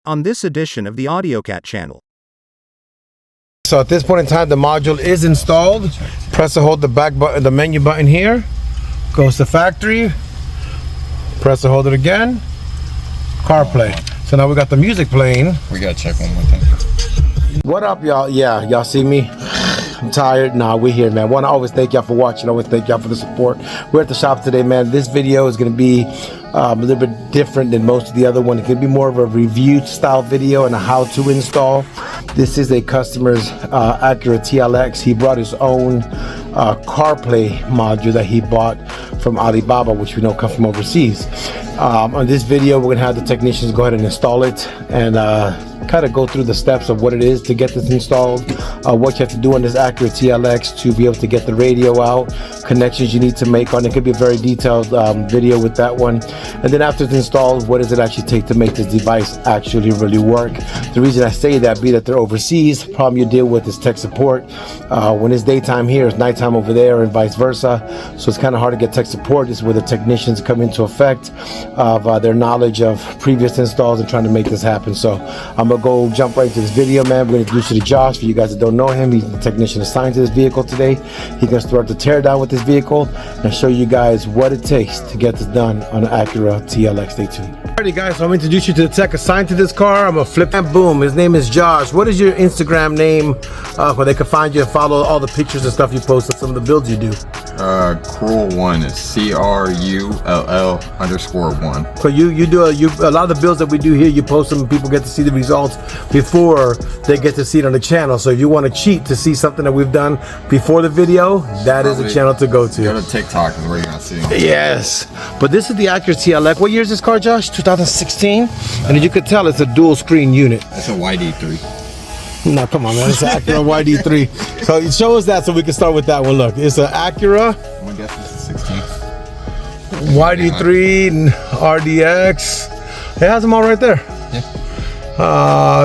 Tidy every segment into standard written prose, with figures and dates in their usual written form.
on this edition of the AUDIOZONE channel. So at this point in time, the module is installed. Press and hold the back button, the menu button here. Goes to factory. Press and hold it again. CarPlay. So now we got the music playing. We gotta check one more thing. What up, y'all? Yeah, y'all see me? I'm tired. Nah, we're here, man. Want to always thank y'all for watching. Always thank y'all for the support. We're at the shop today, man. This video is going to be a little bit different than most of the other one. It could be more of a review style video and a how to install. This is a customer's ACURA TLX. He brought his own CarPlay module that he bought from Alibaba, which we know come from overseas. On this video, we're going to have the technicians go ahead and install it and kind of go through the steps of what it is to get this installed, what you have to do on this ACURA TLX to be able to get the radio out, connections you need to make on it. Could be a very detailed video with that one. And then after it's installed, what does it actually take to make this device actually really work? The reason I say that be that they're overseas. Problem you deal with is tech support. When it's daytime here, it's nighttime over there and vice versa. So it's kind of hard to get tech support. This is where the technicians come into effect of their knowledge of previous installs and trying to make this happen. So I'm gonna go jump right into this video, man. We're gonna introduce you to Josh. For you guys that don't know him, he's the technician assigned to this vehicle today. He's gonna start the tear down with this vehicle and show you guys what it takes to get this done on an Acura TLX. Stay tuned. Alrighty guys, so I'm gonna introduce you to the tech assigned to this car. I'm gonna flip and boom. His name is Josh. What is your Instagram name where they can find you and follow all the pictures and stuff you post of some of the builds you do? Cruel1 is CRULL_1. So you do a lot of the builds that we do here, you post them and people get to see the results before they get to see it on the channel. So if you want to cheat to see something that we've done before the video, that is the channel to go to. Go to TikTok is where you're gonna see them. Yes, but this is the Acura TLX. What year is this car, Josh? 2016. And as you can tell, it's a dual screen unit. It's a YD3. No, come on, man. It's an Acura YD3. So show us that so we can start with that one. Look, it's an Acura. I'm gonna guess this is 16. YD3 RDX. It has them all right there. Yeah.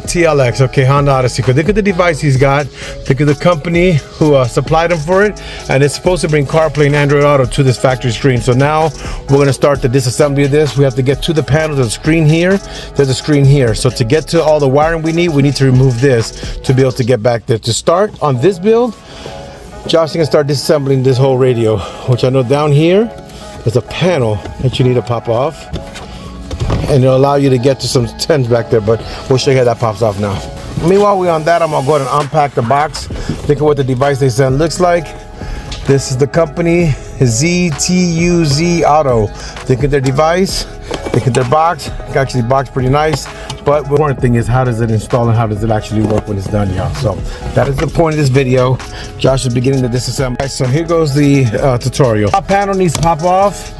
TLX. Okay, Honda Odyssey. Look at the device he's got. Look at the company who supplied him for it, and it's supposed to bring CarPlay and Android Auto to this factory screen. So now we're going to start the disassembly of this. We have to get to the panel. There's a screen here. There's a screen here. So to get to all the wiring we need to remove this to be able to get back there. To start on this build, Josh is going to start disassembling this whole radio, which I know down here there's a panel that you need to pop off, and it'll allow you to get to some tens back there, but we'll show you how that pops off now. Meanwhile, we're on that. I'm gonna go ahead and unpack the box. Think of what the device they send looks like. This is the company ZTUZ Auto. Think of their device, think of their box. Actually, boxed pretty nice, but the important thing is how does it install and how does it actually work when it's done, y'all. So that is the point of this video. Josh is beginning to disassemble. So here goes the tutorial. Top panel needs to pop off.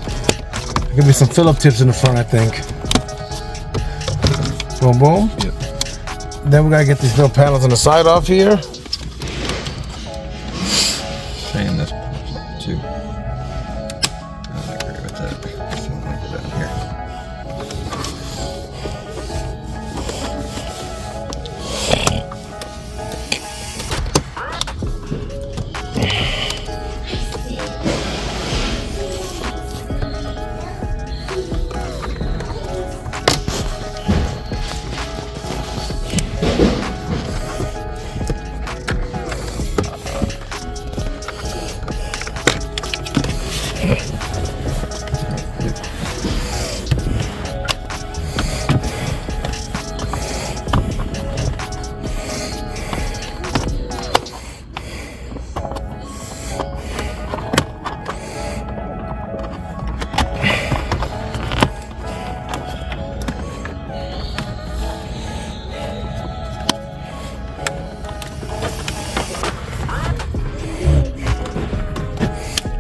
There could be some Phillip tips in the front, I think. Boom, boom. Yep. Then we gotta get these little panels on the side off here. Saying this too. I agree with that. So I'm gonna go down here.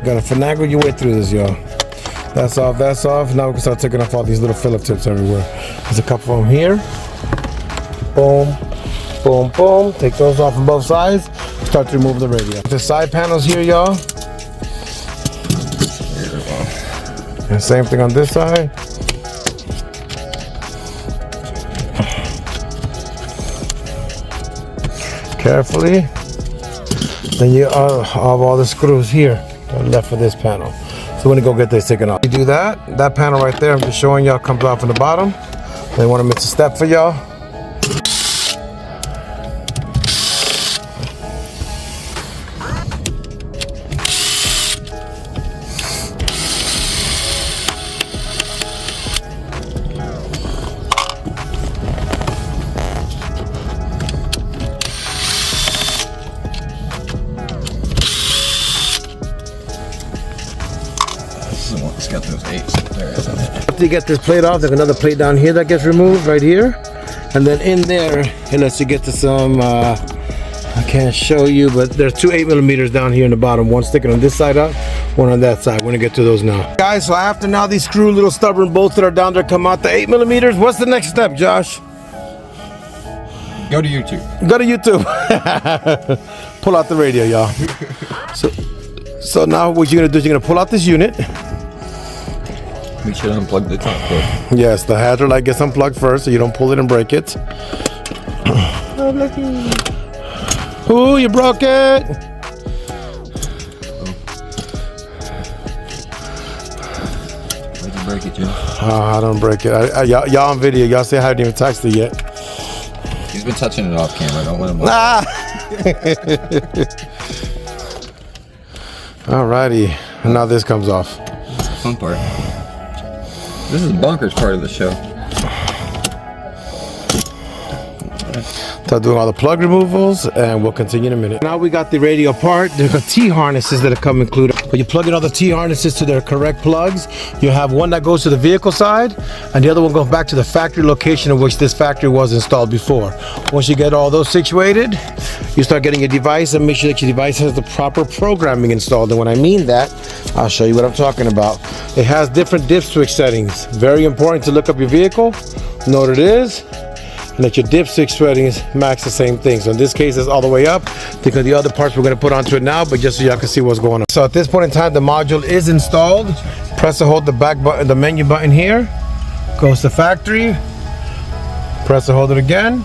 Gotta finagle your way through this, y'all. That's off, that's off. Now we can start taking off all these little Phillip tips everywhere. There's a couple of them here. Boom, boom, boom. Take those off on both sides. Start to remove the radio. The side panels here, y'all. And same thing on this side. Carefully. Then you have all the screws here left for this panel. So we're gonna go get this taken off. You do that panel right there, I'm just showing y'all, comes off on the bottom. They want to miss a step for y'all. After you get this plate off, there's another plate down here that gets removed right here. And then in there, it lets you get to some, I can't show you, but there's 2 8mm down here in the bottom. One sticking on this side up, one on that side. We're gonna get to those now. Guys, so after now these screw little stubborn bolts that are down there come out the 8mm, what's the next step, Josh? Go to YouTube. Go to YouTube. Pull out the radio, y'all. So now what you're gonna do is you're gonna pull out this unit. We should unplug the top plug. Yes, the hazard light gets unplugged first so you don't pull it and break it. Oh, lucky. Ooh, you broke it. Why'd you break it, Jim? Oh, I don't break it. Y'all on video, y'all say I haven't even touched it yet. He's been touching it off camera. Don't let him. Alrighty, and now this comes off. Fun part. This is the bunkers part of the show. Start doing all the plug removals, and we'll continue in a minute. Now we got the radio part. There's a T-harnesses that come included. But you plug in all the T-harnesses to their correct plugs. You have one that goes to the vehicle side, and the other one goes back to the factory location in which this factory was installed before. Once you get all those situated, you start getting your device and make sure that your device has the proper programming installed. And when I mean that, I'll show you what I'm talking about. It has different diff switch settings. Very important to look up your vehicle, know what it is, and that your diff switch settings match the same thing. So in this case, it's all the way up because the other parts we're going to put onto it now, but just so y'all can see what's going on. So at this point in time, the module is installed. Press and hold the back button, the menu button here. Goes to factory. Press and hold it again.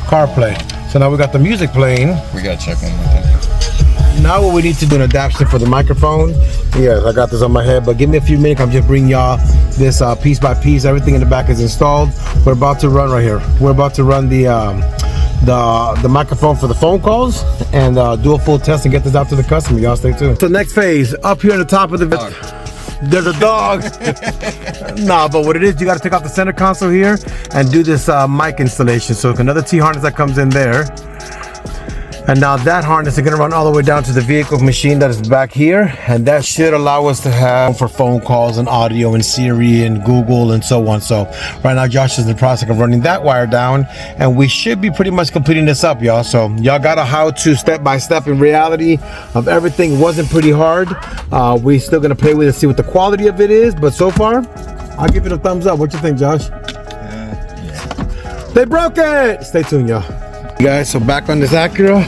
CarPlay. So now we got the music playing. We gotta check one more thing. Now what we need to do an adaptation for the microphone. Yes, I got this on my head, but give me a few minutes. I'm just bringing y'all this piece by piece. Everything in the back is installed. We're about to run right here. We're about to run the microphone for the phone calls and do a full test and get this out to the customer. Y'all stay tuned. So next phase, up here at the top of the Dog. There's a dog. Nah, but what it is, you got to take off the center console here and do this mic installation. So another T-harness that comes in there. And now that harness is going to run all the way down to the vehicle machine that is back here, and that should allow us to have for phone calls and audio and Siri and Google and so on. So right now Josh is in the process of running that wire down, and we should be pretty much completing this up, y'all. So y'all got a how-to step-by-step in reality of everything. Wasn't pretty hard. We still going to play with it, see what the quality of it is, but so far I'll give it a thumbs up. What you think, Josh? They broke it. Stay tuned, y'all. Guys, so back on this Acura,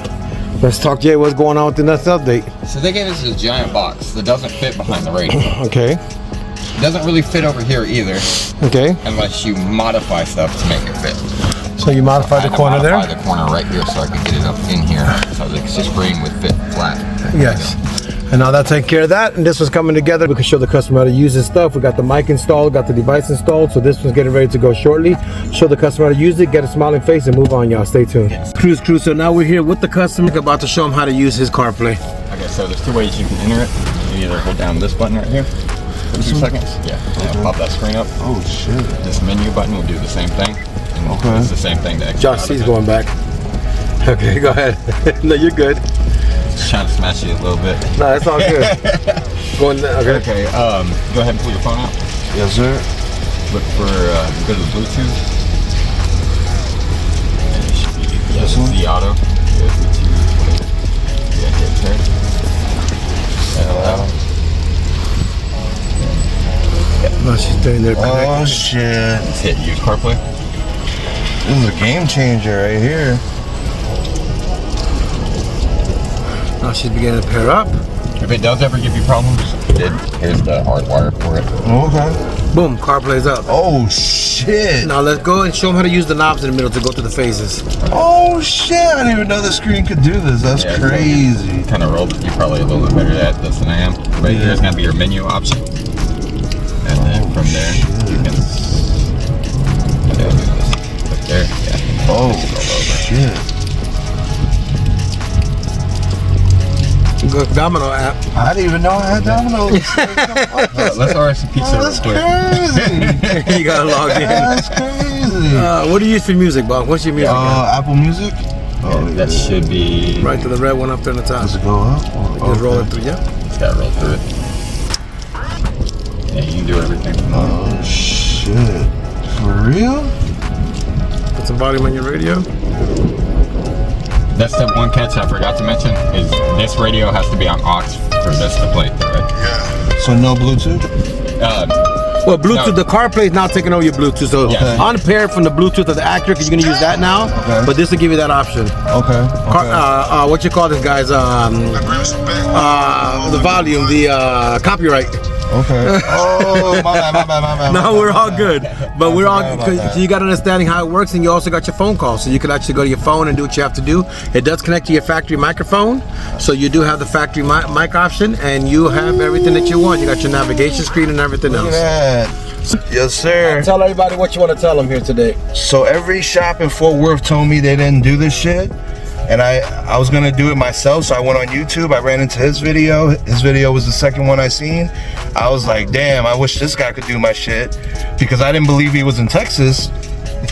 let's talk, Jay, what's going on with the next update. So they gave us a giant box that doesn't fit behind the radio. Okay. It doesn't really fit over here either. Okay. Unless you modify stuff to make it fit. So you modify the corner there? I modify the corner right here so I can get it up in here. So the screen would fit flat. Yes. And now that's taking care of that, and this was coming together. We can show the customer how to use this stuff. We got the mic installed, got the device installed, so this one's getting ready to go shortly. Show the customer how to use it, get a smiling face, and move on, y'all. Stay tuned. Yes. Cruise. So now we're here with the customer, about to show him how to use his CarPlay. Okay, so there's 2 ways you can enter it. You either hold down this button right here for 2 seconds. Yeah, and it'll pop that screen up. Oh shit. This menu button will do the same thing. And okay. It's the same thing to exit. Josh C's going back. Okay, go ahead. No, you're good. Just trying to smash you a little bit. No, that's all good. Going there, okay. Okay, go ahead and pull your phone out. Yes, sir. Look for, go to the Bluetooth. And it should be, yes, it's the auto. Go Bluetooth. Yeah, hit turn. And allow. No, she's doing there. Oh shit. Just hit use CarPlay. This is a game changer right here. Now she's beginning to pair up. If it does ever give you problems, here's the hard wire for it. Okay. Boom, CarPlay's up. Oh shit. Now let's go and show them how to use the knobs in the middle to go to the phases. Oh shit, I didn't even know the screen could do this. That's crazy. Kind of rolled. You're probably a little bit better at this than I am. Right here's gonna be your menu option. And then from there, you can click there. Yeah. Oh shit. Good Domino app. I didn't even know I had dominoes. Let's order some pizza real quick. Crazy. You gotta log in. That's crazy. What do you use for music, Bob? What's your music? Apple Music. Oh, that should be right to the red one up there on the top. Does it go up? Just roll it through, yeah? Just gotta roll through it. Yeah, you can do everything from there. Oh shit! For real? Put some volume on your radio. That's the one catch I forgot to mention is this radio has to be on aux for this to play through it. Yeah. So no Bluetooth? Well, Bluetooth, No. the CarPlay is now taking over your Bluetooth, so Yeah. unpaired from the Bluetooth of the ACURA, because you're gonna use that now. Okay. But this will give you that option. Okay. What you call this, guys? The volume, the copyright. Okay. Oh, my bad. No, we're all good, but we're all. forgot about that. You got understanding how it works, and you also got your phone call, so you can actually go to your phone and do what you have to do. It does connect to your factory microphone, so you do have the factory mic option, and you have everything that you want. You got your navigation screen and everything Look else. at that. Yes, sir. Tell everybody what you want to tell them here today. So every shop in Fort Worth told me they didn't do this shit, and I was gonna do it myself. So I went on YouTube. I ran into his video. His video was the second one I seen. I was like, damn, I wish this guy could do my shit, because I didn't believe he was in Texas.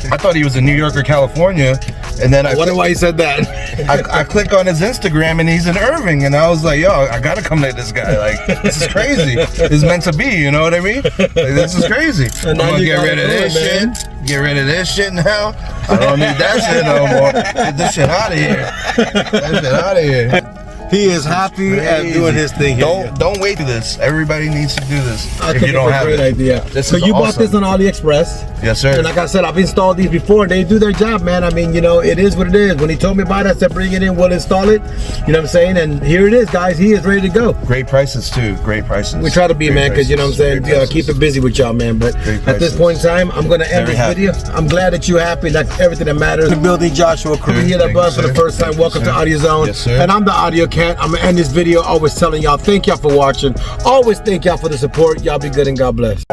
I thought he was in New York or California, and then I wonder why you said that. I click on his Instagram and he's in Irving, and I was like, yo, I gotta come to this guy. Like, this is crazy. It's meant to be, you know what I mean? Like, this is crazy. I'm now gonna you get gotta rid of do this it, man. shit. Get rid of this shit now. I don't need that shit no more. Get this shit out of here. Get that shit out of here. He is happy at Crazy. doing his thing here. Don't wait to this. Everybody needs to do this. I if think you don't it's a have great it. idea. This So is you bought awesome. this on AliExpress. Yes, sir. And like I said, I've installed these before. They do their job, man. I mean, you know, it is what it is. When he told me about it, I said, bring it in, we'll install it. You know what I'm saying? And here it is, guys. He is ready to go. Great prices too. Great prices. We try to be, Great man, because you know what I'm saying? prices. Great Keep it busy with y'all, man. But Great at this prices. point in time, I'm going to end Very this happy. video. I'm glad that you're happy. That's everything that matters. The building, Joshua Crew. You hear that Thank buzz you, for the sir. first time. Welcome to Yes, sir. AUDIOZONE. Yes, sir. And I'm the Audio Cat. I'm going to end this video always telling y'all, thank y'all for watching. Always thank y'all for the support. Y'all be good and God bless.